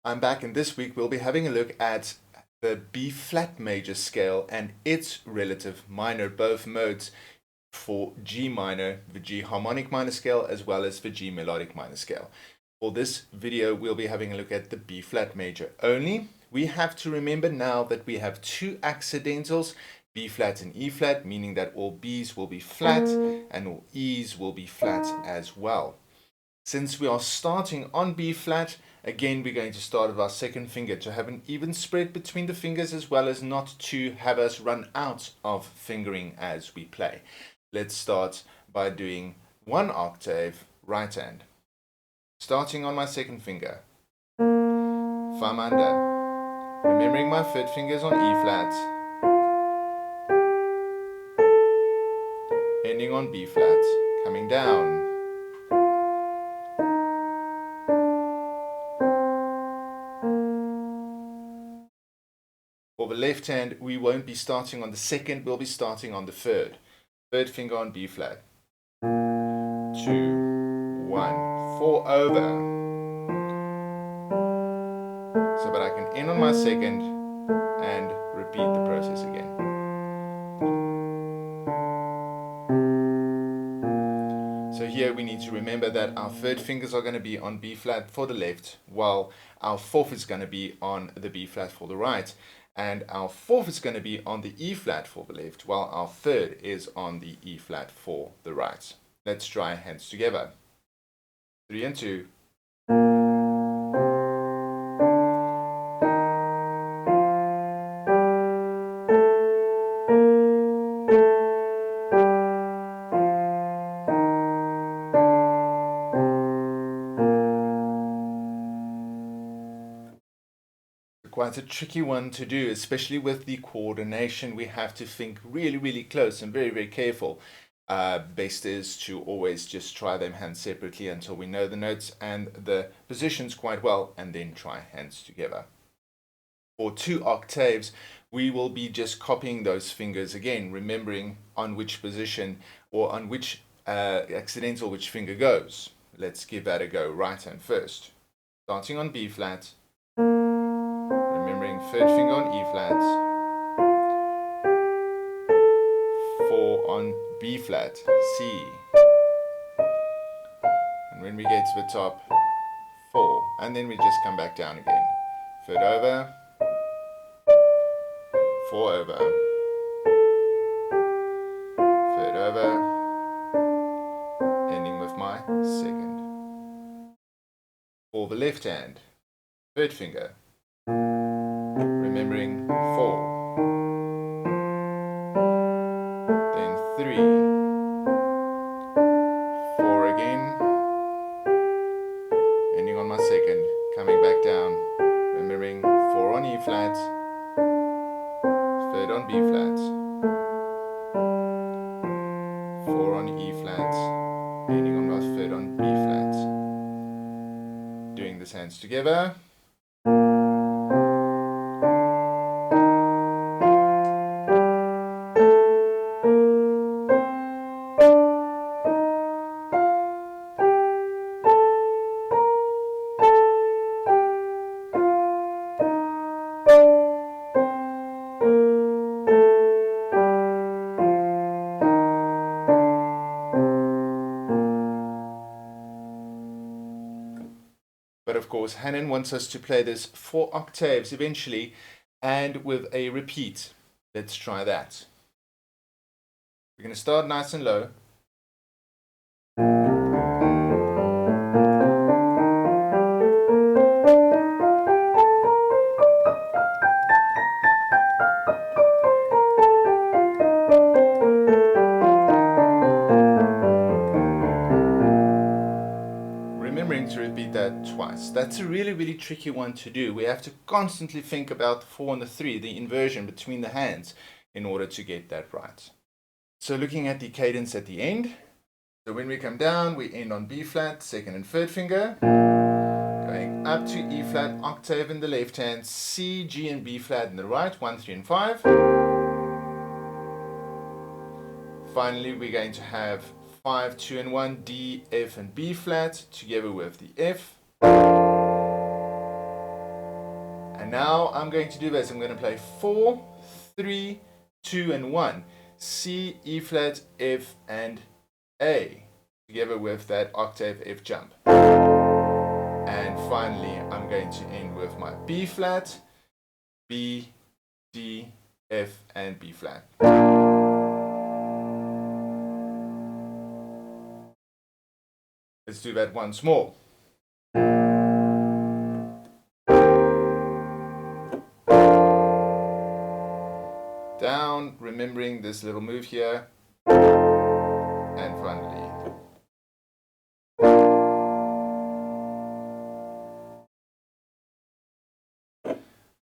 I'm back, and this week we'll be having a look at the B flat major scale and its relative minor, both modes for G minor, the G harmonic minor scale, as well as the G melodic minor scale. For this video, we'll be having a look at the B flat major only. We have to remember now that we have two accidentals, B flat and E flat, meaning that all B's will be flat and all E's will be flat as well. Since we are starting on B flat, again we're going to start with our second finger to have an even spread between the fingers, as well as not to have us run out of fingering as we play. Let's start by doing one octave right hand. Starting on my second finger, thumb under, remembering my third finger's on E flat, ending on B flat, coming down. For the left hand, we won't be starting on the second, we'll be starting on the third. Third finger on B flat. 2, 1, 4 over. So that I can end on my second and repeat the process again. So here we need to remember that our third fingers are going to be on B flat for the left, while our fourth is going to be on the B flat for the right. And our fourth is going to be on the E flat for the left, while our third is on the E flat for the right. Let's try hands together. 3 and 2. Quite a tricky one to do, especially with the coordination. We have to think really close and very careful. Best is to always just try them hands separately until we know the notes and the positions quite well, and then try hands together. For 2 octaves, we will be just copying those fingers again, remembering on which position or on which accidental which finger goes. Let's give that a go. Right hand first, starting on B flat, remembering third finger on E flat, 4 on B flat, C, and when we get to the top, 4, and then we just come back down again. Third over, 4 over, third over, ending with my second. For the left hand, third finger, remembering 4, then 3, 4 again, ending on my second, coming back down, remembering 4 on E flat, third on B flat, 4 on E flat, ending on my third on B flat. Doing this hands together. But of course, Hanon wants us to play this 4 octaves eventually, and with a repeat. Let's try that. We're going to start nice and low. Remembering to repeat that twice. That's a really tricky one to do. We have to constantly think about the 4 and the 3, the inversion between the hands, in order to get that right. So looking at the cadence at the end. So when we come down, we end on B flat, second and third finger. Going up to E flat, octave in the left hand, C, G and B flat in the right, 1, 3 and 5. Finally, we're going to have 5, 2 and 1, D, F and B flat together with the F. And now I'm going to do this. I'm going to play 4, 3, 2, and 1. C, E flat, F, and A, together with that octave F jump. And finally, I'm going to end with my B flat, B, D, F, and B flat. Let's do that once more. Down, remembering this little move here, and finally.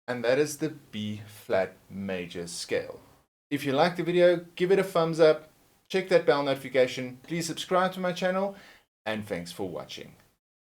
And that is the B flat major scale. If you liked the video, give it a thumbs up, check that bell notification, please subscribe to my channel, and thanks for watching.